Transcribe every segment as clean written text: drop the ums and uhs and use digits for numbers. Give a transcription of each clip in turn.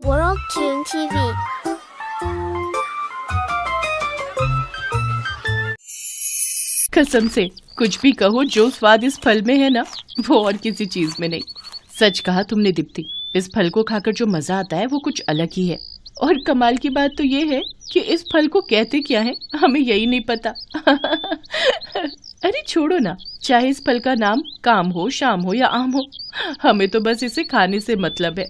World Tune TV। कसम से कुछ भी कहो, जो स्वाद इस फल में है ना, वो और किसी चीज में नहीं। सच कहा तुमने दीप्ति, इस फल को खाकर जो मजा आता है वो कुछ अलग ही है। और कमाल की बात तो ये है कि इस फल को कहते क्या है हमें यही नहीं पता। अरे छोड़ो ना, चाहे इस फल का नाम काम हो, शाम हो या आम हो, हमें तो बस इसे खाने से मतलब है।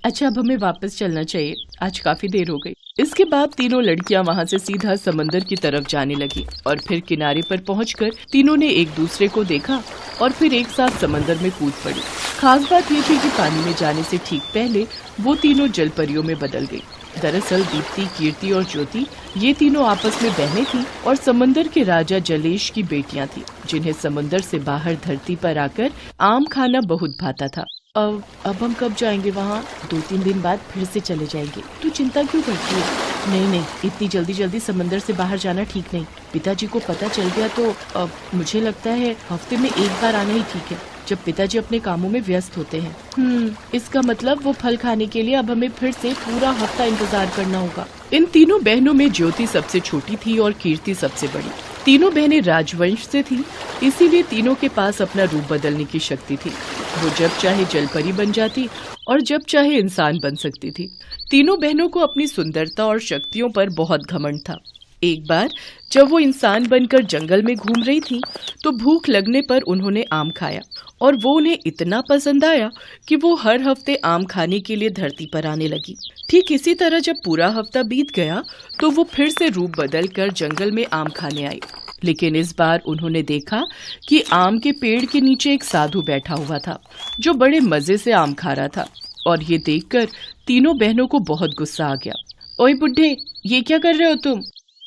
अच्छा, अब हमें वापस चलना चाहिए, आज काफी देर हो गई। इसके बाद तीनों लड़कियां वहां से सीधा समंदर की तरफ जाने लगी और फिर किनारे पर पहुंचकर तीनों ने एक दूसरे को देखा और फिर एक साथ समंदर में कूद पड़ी। खास बात ये थी कि पानी में जाने से ठीक पहले वो तीनों जलपरियों में बदल गई। दरअसल दीप्ति, कीर्ति और ज्योति ये तीनों आपस में बहनें थीं और समंदर के राजा जलेश की बेटियां थीं, जिन्हें समंदर से बाहर धरती पर आकर आम खाना बहुत भाता था। अब हम कब जाएंगे वहाँ? 2-3 दिन बाद फिर से चले जाएंगे। तू चिंता क्यों करती है? नहीं, इतनी जल्दी समंदर से बाहर जाना ठीक नहीं। पिताजी को पता चल गया तो मुझे लगता है हफ्ते में एक बार आना ही ठीक है, जब पिताजी अपने कामों में व्यस्त होते हैं। इसका मतलब वो फल खाने के लिए अब हमें फिर से पूरा हफ्ता इंतजार करना होगा। इन तीनों बहनों में ज्योति सबसे छोटी थी और कीर्ति सबसे बड़ी। तीनों बहनें राजवंश से थीं, इसीलिए तीनों के पास अपना रूप बदलने की शक्ति थी। वो जब चाहे जलपरी बन जाती और जब चाहे इंसान बन सकती थी। तीनों बहनों को अपनी सुंदरता और शक्तियों पर बहुत घमंड था। एक बार जब वो इंसान बनकर जंगल में घूम रही थी तो भूख लगने पर उन्होंने आम खाया और वो उन्हें इतना पसंद आया कि वो हर हफ्ते आम खाने के लिए धरती पर आने लगी। ठीक इसी तरह जब पूरा हफ्ता बीत गया तो वो फिर से रूप बदल कर जंगल में आम खाने आई। लेकिन इस बार उन्होंने देखा कि आम के पेड़ के नीचे एक साधु बैठा हुआ था जो बड़े मजे से आम खा रहा था। और ये देखकर तीनों बहनों को बहुत गुस्सा आ गया। ओए बुड्ढे, ये क्या कर रहे हो तुम?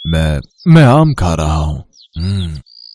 मैं आम खा रहा हूँ।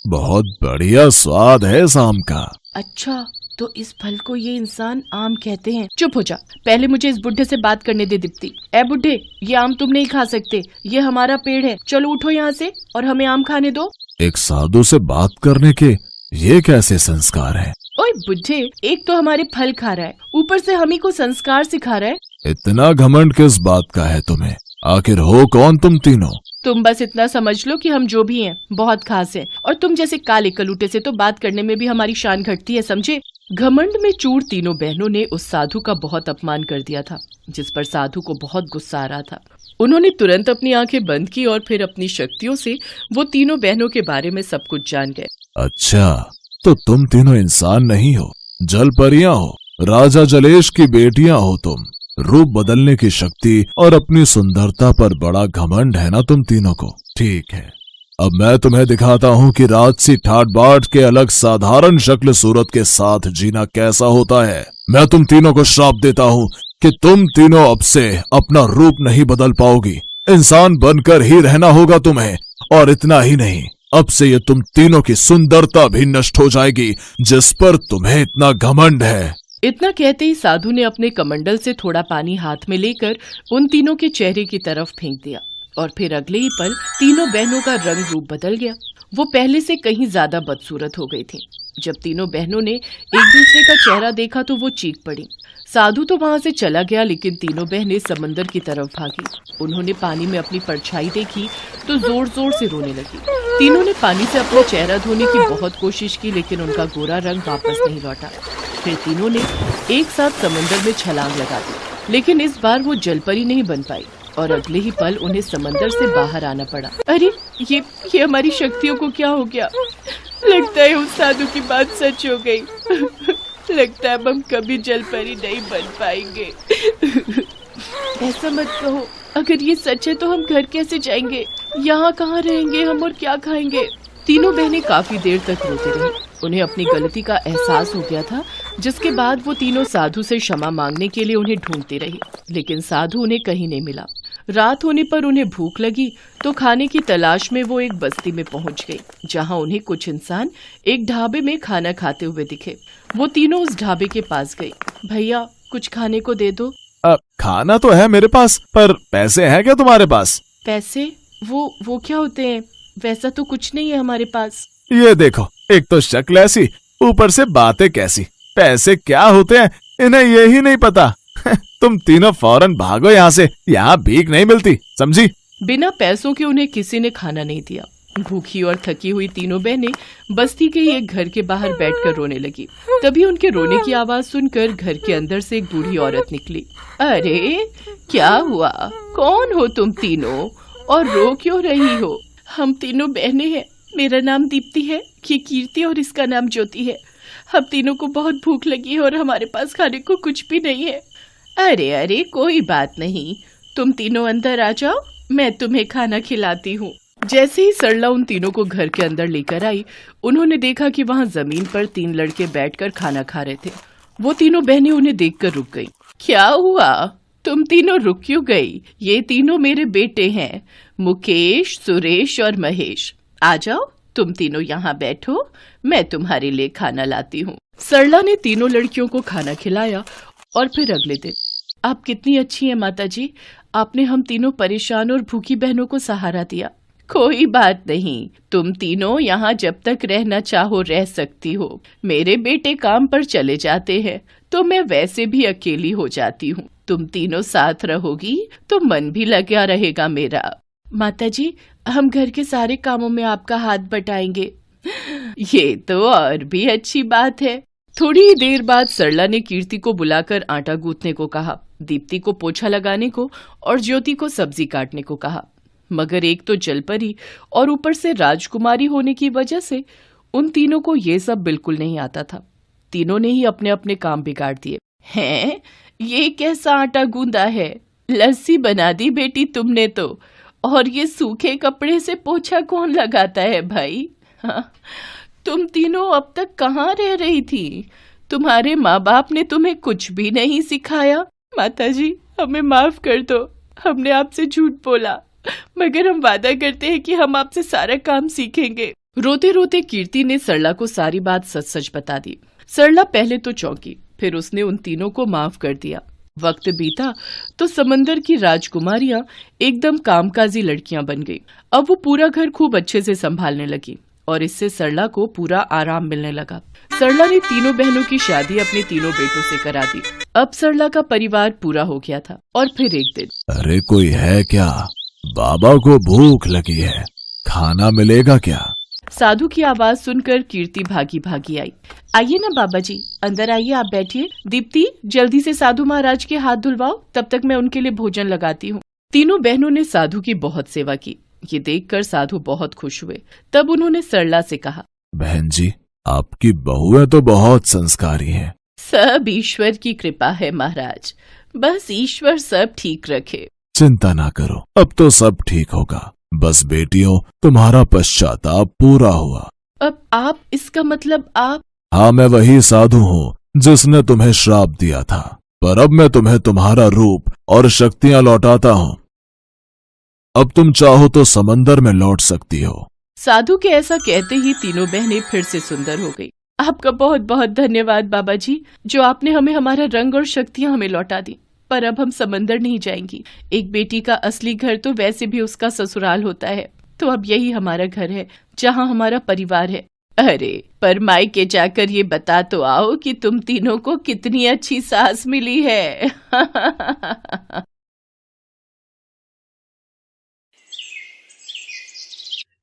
बहुत बढ़िया स्वाद है इस आम का। अच्छा, तो इस फल को ये इंसान आम कहते हैं। चुप हो जा, पहले मुझे इस बुड्ढे से बात करने दे दीप्ति। ए बुड्ढे, ये आम तुम नहीं खा सकते, ये हमारा पेड़ है। चलो उठो यहाँ से और हमें आम खाने दो। एक साधु से बात करने के ये कैसे संस्कार है? ओए बुड्ढे, एक तो हमारे फल खा रहा है, ऊपर से हम ही को संस्कार सिखा रहा है। इतना घमंड किस बात का है तुम्हें? आखिर हो कौन तुम तीनों? तुम बस इतना समझ लो कि हम जो भी हैं बहुत खास हैं, और तुम जैसे काले कलूटे से तो बात करने में भी हमारी शान घटती है, समझे? घमंड में चूर तीनों बहनों ने उस साधु का बहुत अपमान कर दिया था, जिस पर साधु को बहुत गुस्सा आ रहा था। उन्होंने तुरंत अपनी आंखें बंद की और फिर अपनी शक्तियों से वो तीनों बहनों के बारे में सब कुछ जान गए। अच्छा, तो तुम तीनों इंसान नहीं हो, जलपरियां हो, राजा जलेश की बेटियां हो तुम। रूप बदलने की शक्ति और अपनी सुंदरता पर बड़ा घमंड है ना तुम तीनों को। ठीक है, अब मैं तुम्हें दिखाता हूँ कि राजसी ठाट बाट के अलग साधारण शक्ल सूरत के साथ जीना कैसा होता है। मैं तुम तीनों को श्राप देता हूँ कि तुम तीनों अब से अपना रूप नहीं बदल पाओगी, इंसान बनकर ही रहना होगा तुम्हें। और इतना ही नहीं, अब से ये तुम तीनों की सुंदरता भी नष्ट हो जाएगी जिस पर तुम्हें इतना घमंड है। इतना कहते ही साधु ने अपने कमंडल से थोड़ा पानी हाथ में लेकर उन तीनों के चेहरे की तरफ फेंक दिया और फिर अगले ही पल तीनों बहनों का रंग रूप बदल गया। वो पहले से कहीं ज्यादा बदसूरत हो गई थी। जब तीनों बहनों ने एक दूसरे का चेहरा देखा तो वो चीख पड़ी। साधु तो वहाँ से चला गया, लेकिन तीनों बहनें समंदर की तरफ भागी। उन्होंने पानी में अपनी परछाई देखी तो जोर जोर से रोने लगी। तीनों ने पानी से अपना चेहरा धोने की बहुत कोशिश की, लेकिन उनका गोरा रंग वापस नहीं लौटा। फिर तीनों ने एक साथ समंदर में छलांग लगा दी, लेकिन इस बार वो जलपरी नहीं बन पाई और अगले ही पल उन्हें समंदर से बाहर आना पड़ा। अरे ये हमारी शक्तियों को क्या हो गया? लगता है उस साधु की बात सच हो गई। लगता है अब हम कभी जलपरी नहीं बन पाएंगे। ऐसा मत कहो, अगर ये सच है तो हम घर कैसे जाएंगे? यहाँ कहाँ रहेंगे हम और क्या खाएंगे? तीनों बहनें काफी देर तक रोती रही। उन्हें अपनी गलती का एहसास हो गया था, जिसके बाद वो तीनों साधु से क्षमा मांगने के लिए उन्हें ढूंढती रही, लेकिन साधु उन्हें कहीं नहीं मिला। रात होने पर उन्हें भूख लगी तो खाने की तलाश में वो एक बस्ती में पहुंच गई, जहां उन्हें कुछ इंसान एक ढाबे में खाना खाते हुए दिखे। वो तीनों उस ढाबे के पास गई। भैया, कुछ खाने को दे दो। खाना तो है मेरे पास, पर पैसे हैं क्या तुम्हारे पास? पैसे? वो क्या होते हैं? वैसा तो कुछ नहीं है हमारे पास। ये देखो, एक तो शक्ल ऐसी, ऊपर से बातें कैसी। पैसे क्या होते हैं इन्हें यही नहीं पता। तुम तीनों फौरन भागो यहाँ से, यहाँ भीख नहीं मिलती, समझी? बिना पैसों के उन्हें किसी ने खाना नहीं दिया। भूखी और थकी हुई तीनों बहनें बस्ती के एक घर के बाहर बैठकर रोने लगी। तभी उनके रोने की आवाज सुनकर घर के अंदर से एक बूढ़ी औरत निकली। अरे क्या हुआ, कौन हो तुम तीनों और रो क्यों रही हो? हम तीनों बहनें हैं, मेरा नाम दीप्ति है, ये कीर्ति और इसका नाम ज्योति है। हम तीनों को बहुत भूख लगी है और हमारे पास खाने को कुछ भी नहीं है। अरे अरे कोई बात नहीं, तुम तीनों अंदर आ जाओ, मैं तुम्हें खाना खिलाती हूँ। जैसे ही सरला उन तीनों को घर के अंदर लेकर आई, उन्होंने देखा कि वहाँ जमीन पर 3 लड़के बैठकर खाना खा रहे थे। वो तीनों बहनें उन्हें देखकर रुक गईं। क्या हुआ, तुम तीनों रुक क्यों गई? ये तीनों मेरे बेटे हैं, मुकेश, सुरेश और महेश। आ जाओ, तुम तीनों यहाँ बैठो, मैं तुम्हारे लिए खाना लाती हूँ। सरला ने तीनों लड़कियों को खाना खिलाया और फिर अगले दिन, आप कितनी अच्छी हैं माता जी, आपने हम तीनों परेशान और भूखी बहनों को सहारा दिया। कोई बात नहीं, तुम तीनों यहाँ जब तक रहना चाहो रह सकती हो। मेरे बेटे काम पर चले जाते हैं तो मैं वैसे भी अकेली हो जाती हूँ। तुम तीनों साथ रहोगी तो मन भी लगा रहेगा मेरा। माता जी, हम घर के सारे कामों में आपका हाथ बटाएंगे। ये तो और भी अच्छी बात है। थोड़ी ही देर बाद सरला ने कीर्ति को बुलाकर आटा गूंथने को कहा, दीप्ति को पोछा लगाने को और ज्योति को सब्जी काटने को कहा। मगर एक तो जलपरी और ऊपर से राजकुमारी होने की वजह से उन तीनों को ये सब बिल्कुल नहीं आता था। तीनों ने ही अपने अपने काम बिगाड़ दिए। हैं, ये कैसा आटा गूंदा है? लस्सी बना दी बेटी तुमने तो। और ये सूखे कपड़े से पोछा कौन लगाता है भाई? हाँ, तुम तीनों अब तक कहाँ रह रही थी? तुम्हारे माँ बाप ने तुम्हें कुछ भी नहीं सिखाया? माताजी, हमें माफ कर दो, हमने आपसे झूठ बोला, मगर हम वादा करते हैं कि हम आपसे सारा काम सीखेंगे। रोते रोते कीर्ति ने सरला को सारी बात सच सच बता दी। सरला पहले तो चौंकी, फिर उसने उन तीनों को माफ कर दिया। वक्त बीता तो समंदर की राजकुमारियां एकदम कामकाजी लड़कियां बन गई। अब वो पूरा घर खूब अच्छे से संभालने लगी और इससे सरला को पूरा आराम मिलने लगा। सरला ने तीनों बहनों की शादी अपने तीनों बेटों से करा दी। अब सरला का परिवार पूरा हो गया था। और फिर एक दिन, अरे कोई है क्या? बाबा को भूख लगी है, खाना मिलेगा क्या? साधु की आवाज सुनकर कीर्ति भागी भागी आई। आइए ना बाबा जी, अंदर आइए, आप बैठिए। दीप्ति, जल्दी से साधु महाराज के हाथ धुलवाओ, तब तक मैं उनके लिए भोजन लगाती हूँ। तीनों बहनों ने साधु की बहुत सेवा की। ये देखकर साधु बहुत खुश हुए। तब उन्होंने सरला से कहा, बहन जी, आपकी बहुएं तो बहुत संस्कारी हैं। सब ईश्वर की कृपा है महाराज, बस ईश्वर सब ठीक रखे। चिंता ना करो, अब तो सब ठीक होगा। बस बेटियों, तुम्हारा पश्चाताप पूरा हुआ। अब आप, इसका मतलब आप? हाँ, मैं वही साधु हूँ जिसने तुम्हें श्राप दिया था, पर अब मैं तुम्हें तुम्हारा रूप और शक्तियाँ लौटाता हूँ। अब तुम चाहो तो समंदर में लौट सकती हो। साधु के ऐसा कहते ही तीनों बहनें फिर से सुंदर हो गई। आपका बहुत बहुत धन्यवाद बाबा जी, जो आपने हमें हमारा रंग और शक्तियाँ हमें लौटा दी। पर अब हम समंदर नहीं जाएंगी। एक बेटी का असली घर तो वैसे भी उसका ससुराल होता है, तो अब यही हमारा घर है जहाँ हमारा परिवार है। अरे पर मायके जाकर ये बता तो आओ कि तुम तीनों को कितनी अच्छी सास मिली है।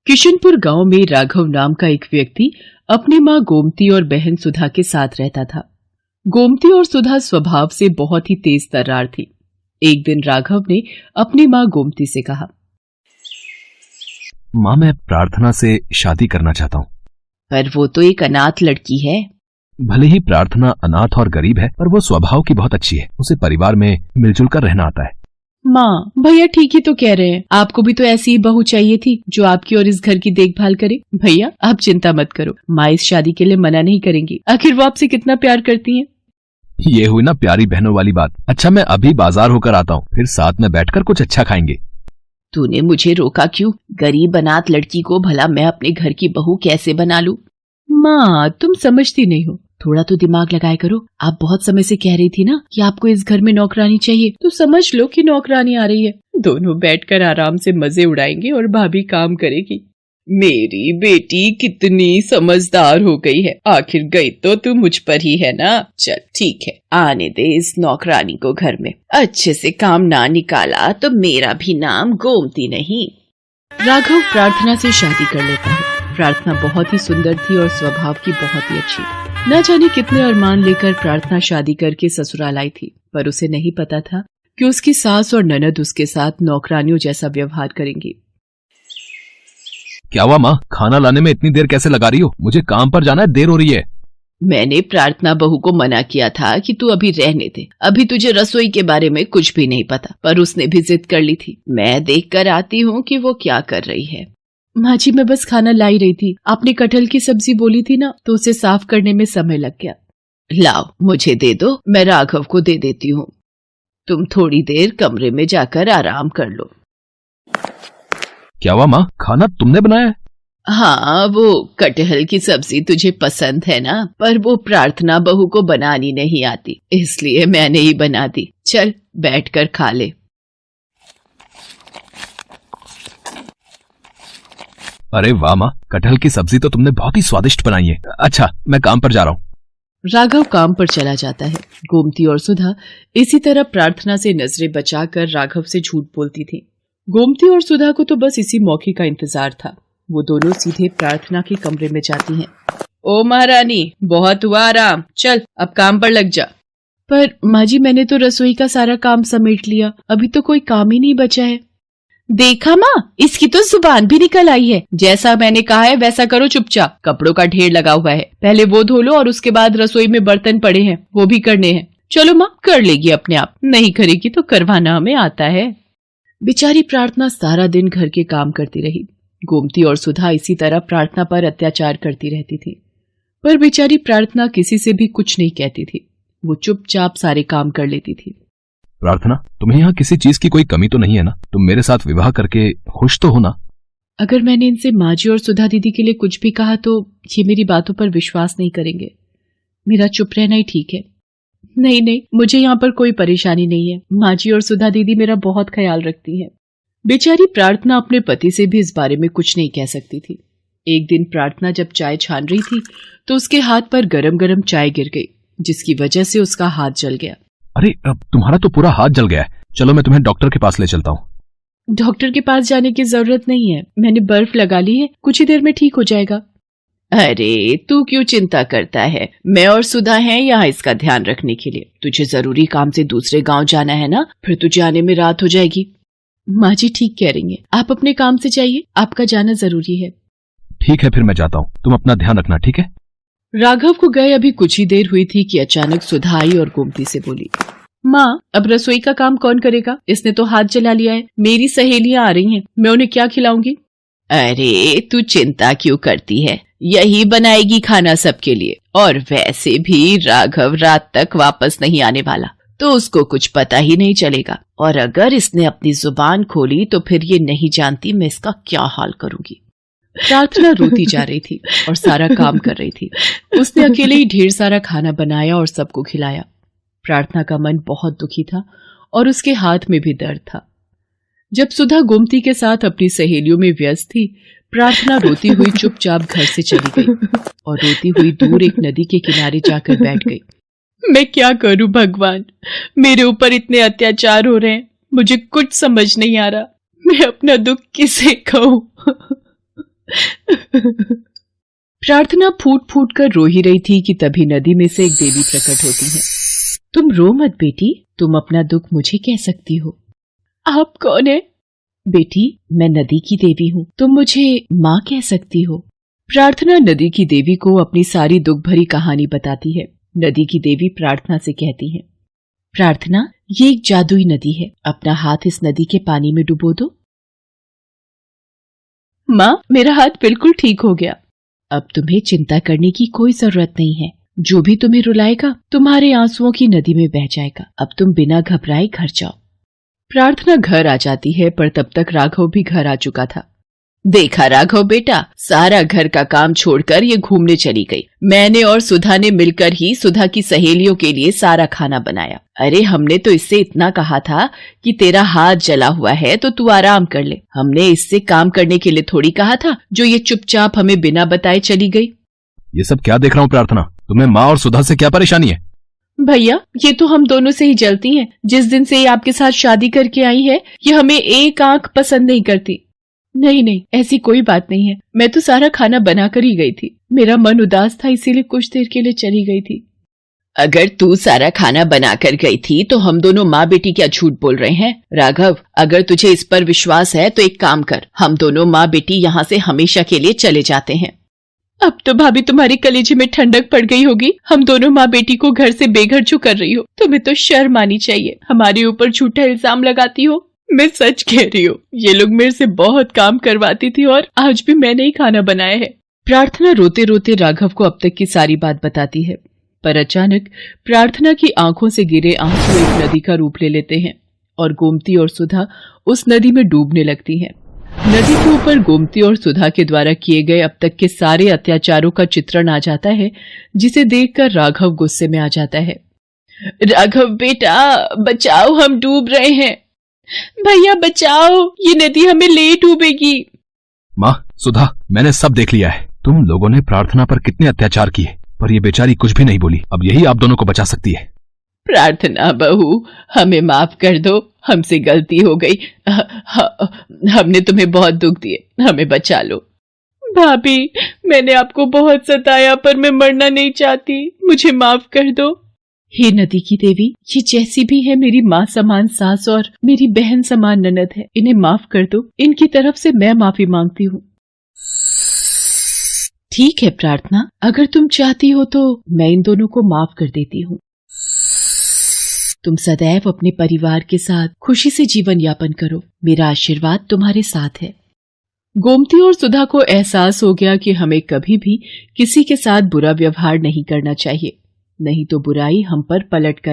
किशनपुर गांव में राघव नाम का एक व्यक्ति अपनी माँ गोमती और बहन सुधा के साथ रहता था। गोमती और सुधा स्वभाव से बहुत ही तेज तर्रार थी। एक दिन राघव ने अपनी माँ गोमती से कहा, माँ, मैं प्रार्थना से शादी करना चाहता हूँ। पर वो तो एक अनाथ लड़की है। भले ही प्रार्थना अनाथ और गरीब है, पर वो स्वभाव की बहुत अच्छी है। उसे परिवार में मिलजुल कर रहना आता है। माँ, भैया ठीक ही तो कह रहे हैं, आपको भी तो ऐसी ही बहू चाहिए थी जो आपकी और इस घर की देखभाल करे। भैया आप चिंता मत करो, माँ इस शादी के लिए मना नहीं करेंगी। आखिर वो आपसे कितना प्यार करती हैं। ये हुई ना प्यारी बहनों वाली बात। अच्छा, मैं अभी बाजार होकर आता हूँ, फिर साथ में बैठकर कुछ अच्छा खाएंगे। तूने मुझे रोका क्यों? गरीब अनाथ लड़की को भला मैं अपने घर की बहू कैसे बना लूं? माँ, तुम समझती नहीं हो, थोड़ा तो दिमाग लगाया करो। आप बहुत समय से कह रही थी ना कि आपको इस घर में नौकरानी चाहिए, तो समझ लो कि नौकरानी आ रही है। दोनों बैठकर आराम से मजे उड़ाएंगे और भाभी काम करेगी। मेरी बेटी कितनी समझदार हो गई है। आखिर गई तो तू मुझ पर ही है ना। चल ठीक है, आने दे इस नौकरानी को घर में। अच्छे से काम ना निकाला तो मेरा भी नाम गोमती नहीं। राघव प्रार्थना से शादी कर लेता है। प्रार्थना बहुत ही सुंदर थी और स्वभाव की बहुत ही अच्छी। न जाने कितने अरमान लेकर प्रार्थना शादी करके ससुराल आई थी, पर उसे नहीं पता था कि उसकी सास और ननद उसके साथ नौकरानियों जैसा व्यवहार करेंगी। क्या हुआ माँ, खाना लाने में इतनी देर कैसे लगा रही हो? मुझे काम पर जाना है, देर हो रही है। मैंने प्रार्थना बहू को मना किया था कि तू अभी रहने दे, अभी तुझे रसोई के बारे में कुछ भी नहीं पता, पर उसने भी जिद कर ली थी। मैं देख कर आती हूँ कि वो क्या कर रही है। माँ जी, मैं बस खाना ला ही रही थी। आपने कटहल की सब्जी बोली थी ना, तो उसे साफ करने में समय लग गया। लाओ मुझे दे दो, मैं राघव को दे देती हूँ। तुम थोड़ी देर कमरे में जाकर आराम कर लो। क्या हुआ माँ, खाना तुमने बनाया है? हाँ, वो कटहल की सब्जी तुझे पसंद है ना, पर वो प्रार्थना बहू को बनानी नहीं आती, इसलिए मैंने ही बना दी। चल बैठकर खा ले। अरे वाह माँ, कटहल की सब्जी तो तुमने बहुत ही स्वादिष्ट बनाई है। अच्छा, मैं काम पर जा रहा हूँ। राघव काम पर चला जाता है। गोमती और सुधा इसी तरह प्रार्थना से नजरें बचाकर राघव से झूठ बोलती थी। गोमती और सुधा को तो बस इसी मौके का इंतजार था। वो दोनों सीधे प्रार्थना के कमरे में जाती हैं। ओ महारानी, बहुत हुआ आराम, चल अब काम पर लग जा। पर माँ जी, मैंने तो रसोई का सारा काम समेट लिया, अभी तो कोई काम ही नहीं बचा है। देखा माँ, इसकी तो जुबान भी निकल आई है। जैसा मैंने कहा है वैसा करो चुपचाप। कपड़ों का ढेर लगा हुआ है, पहले वो धो लो और उसके बाद रसोई में बर्तन पड़े हैं, वो भी करने हैं। चलो माँ, कर लेगी अपने आप, नहीं करेगी तो करवाना हमें आता है। बेचारी प्रार्थना सारा दिन घर के काम करती रही। गोमती और सुधा इसी तरह प्रार्थना पर अत्याचार करती रहती थी, पर बेचारी प्रार्थना किसी से भी कुछ नहीं कहती थी। वो चुपचाप सारे काम कर लेती थी। प्रार्थना, तुम्हें यहाँ किसी चीज की कोई कमी तो नहीं है ना? तुम मेरे साथ विवाह करके खुश तो हो ना? अगर मैंने इनसे माँ जी और सुधा दीदी के लिए कुछ भी कहा तो ये मेरी बातों पर विश्वास नहीं करेंगे। मेरा चुप रहना ही ठीक है। नहीं नहीं, मुझे यहाँ पर कोई परेशानी नहीं है। माँ जी और सुधा दीदी मेरा बहुत ख्याल रखती हैं। बेचारी प्रार्थना अपने पति से भी इस बारे में कुछ नहीं कह सकती थी। एक दिन प्रार्थना जब चाय छान रही थी तो उसके हाथ पर गरम गरम चाय गिर गई, जिसकी वजह से उसका हाथ जल गया। अरे, अब तुम्हारा तो पूरा हाथ जल गया है। चलो मैं तुम्हें डॉक्टर के पास ले चलता हूँ। डॉक्टर के पास जाने की जरूरत नहीं है, मैंने बर्फ लगा ली है, कुछ ही देर में ठीक हो जाएगा। अरे तू क्यों चिंता करता है, मैं और सुधा हैं यहाँ इसका ध्यान रखने के लिए। तुझे जरूरी काम से दूसरे गांव जाना है ना, फिर तुझे आने में रात हो जाएगी। माँ जी ठीक कह रही हैं, आप अपने काम से जाइए, आपका जाना जरूरी है। ठीक है, फिर मैं जाता हूँ, तुम अपना ध्यान रखना, ठीक है? राघव को गए अभी कुछ ही देर हुई थी कि अचानक सुधा आई और गोमती से बोली, माँ अब रसोई का काम कौन करेगा? इसने तो हाथ जला लिया है। मेरी सहेलियां आ रही हैं, मैं उन्हें क्या खिलाऊंगी? अरे तू चिंता क्यों करती है, यही बनाएगी खाना सबके लिए। और वैसे भी राघव रात तक वापस नहीं आने वाला, तो उसको कुछ पता ही नहीं चलेगा। और अगर इसने अपनी जुबान खोली तो फिर ये नहीं जानती मैं इसका क्या हाल करूंगी। प्रार्थना रोती जा रही थी और सारा काम कर रही थी। उसने अकेले ही ढेर सारा खाना बनाया और सबको खिलाया। प्रार्थना का मन बहुत दुखी था और उसके हाथ में भी दर्द था। जब सुधा गोमती के साथ अपनी सहेलियों में व्यस्त थी, प्रार्थना रोती हुई चुपचाप घर से चली गई और रोती हुई दूर एक नदी के किनारे जाकर बैठ गई। मैं क्या करूं भगवान, मेरे ऊपर इतने अत्याचार हो रहे हैं, मुझे कुछ समझ नहीं आ रहा। मैं अपना दुख किसे कहूं। प्रार्थना फूट फूट कर रो ही रही थी कि तभी नदी में से एक देवी प्रकट होती है। तुम रो मत बेटी, तुम अपना दुख मुझे कह सकती हो। आप कौन है? बेटी मैं नदी की देवी हूँ, तुम मुझे माँ कह सकती हो। प्रार्थना नदी की देवी को अपनी सारी दुख भरी कहानी बताती है। नदी की देवी प्रार्थना से कहती है, प्रार्थना ये एक जादुई नदी है, अपना हाथ इस नदी के पानी में डुबो दो। माँ मेरा हाथ बिल्कुल ठीक हो गया, अब तुम्हें चिंता करने की कोई जरूरत नहीं है। जो भी तुम्हें रुलाएगा तुम्हारे आंसुओं की नदी में बह जाएगा। अब तुम बिना घबराए घर जाओ। प्रार्थना घर आ जाती है, पर तब तक राघव भी घर आ चुका था। देखा राघव बेटा, सारा घर का काम छोड़कर ये घूमने चली गई। मैंने और सुधा ने मिलकर ही सुधा की सहेलियों के लिए सारा खाना बनाया। अरे हमने तो इससे इतना कहा था कि तेरा हाथ जला हुआ है तो तू आराम कर ले। हमने इससे काम करने के लिए थोड़ी कहा था जो ये चुपचाप हमें बिना बताए चली गई। ये सब क्या देख रहा हूँ प्रार्थना, तुम्हें माँ और सुधा से क्या परेशानी है? भैया ये तो हम दोनों से ही जलती हैं। जिस दिन से ये आपके साथ शादी करके आई है ये हमें एक आंख पसंद नहीं करती। नहीं नहीं, ऐसी कोई बात नहीं है। मैं तो सारा खाना बना कर ही गई थी। मेरा मन उदास था इसीलिए कुछ देर के लिए चली गई थी। अगर तू सारा खाना बना कर गई थी तो हम दोनों माँ बेटी क्या झूठ बोल रहे हैं? राघव, अगर तुझे इस पर विश्वास है तो एक काम कर, हम दोनों माँ बेटी यहाँ से हमेशा के लिए चले जाते हैं। अब तो भाभी तुम्हारी कलेजे में ठंडक पड़ गई होगी। हम दोनों माँ बेटी को घर से बेघर क्यों कर रही हो? तुम्हें तो शर्म आनी चाहिए, हमारे ऊपर झूठा इल्जाम लगाती हो। मैं सच कह रही हूँ, ये लोग मेरे से बहुत काम करवाती थी और आज भी मैंने ही खाना बनाया है। प्रार्थना रोते रोते राघव को अब तक की सारी बात बताती है, पर अचानक प्रार्थना की आंखों से गिरे आंसू एक नदी का रूप ले लेते हैं और गोमती और सुधा उस नदी में डूबने लगती हैं। नदी के ऊपर गोमती और सुधा के द्वारा किए गए अब तक के सारे अत्याचारों का चित्रण आ जाता है, जिसे देखकर राघव गुस्से में आ जाता है। राघव बेटा बचाओ, हम डूब रहे हैं। भैया बचाओ, ये नदी हमें ले डूबेगी। माँ सुधा, मैंने सब देख लिया है। तुम लोगों ने प्रार्थना पर कितने अत्याचार किए, पर ये बेचारी कुछ भी नहीं बोली। अब यही आप दोनों को बचा सकती है। प्रार्थना बहू, हमें माफ कर दो, हमसे गलती हो गई। हमने तुम्हें बहुत दुख दिए, हमें बचा लो। भाभी, मैंने आपको बहुत सताया पर मैं मरना नहीं चाहती, मुझे माफ कर दो। हे नदी की देवी, ये जैसी भी है मेरी माँ समान सास और मेरी बहन समान ननद है, इन्हें माफ कर दो। इनकी तरफ से मैं माफी मांगती हूँ। ठीक है प्रार्थना, अगर तुम चाहती हो तो मैं इन दोनों को माफ कर देती हूँ। तुम सदैव अपने परिवार के साथ खुशी से जीवन यापन करो, मेरा आशीर्वाद तुम्हारे साथ है। गोमती और सुधा को एहसास हो गया कि हमें कभी भी किसी के साथ बुरा व्यवहार नहीं करना चाहिए, नहीं तो बुराई हम पर पलट कर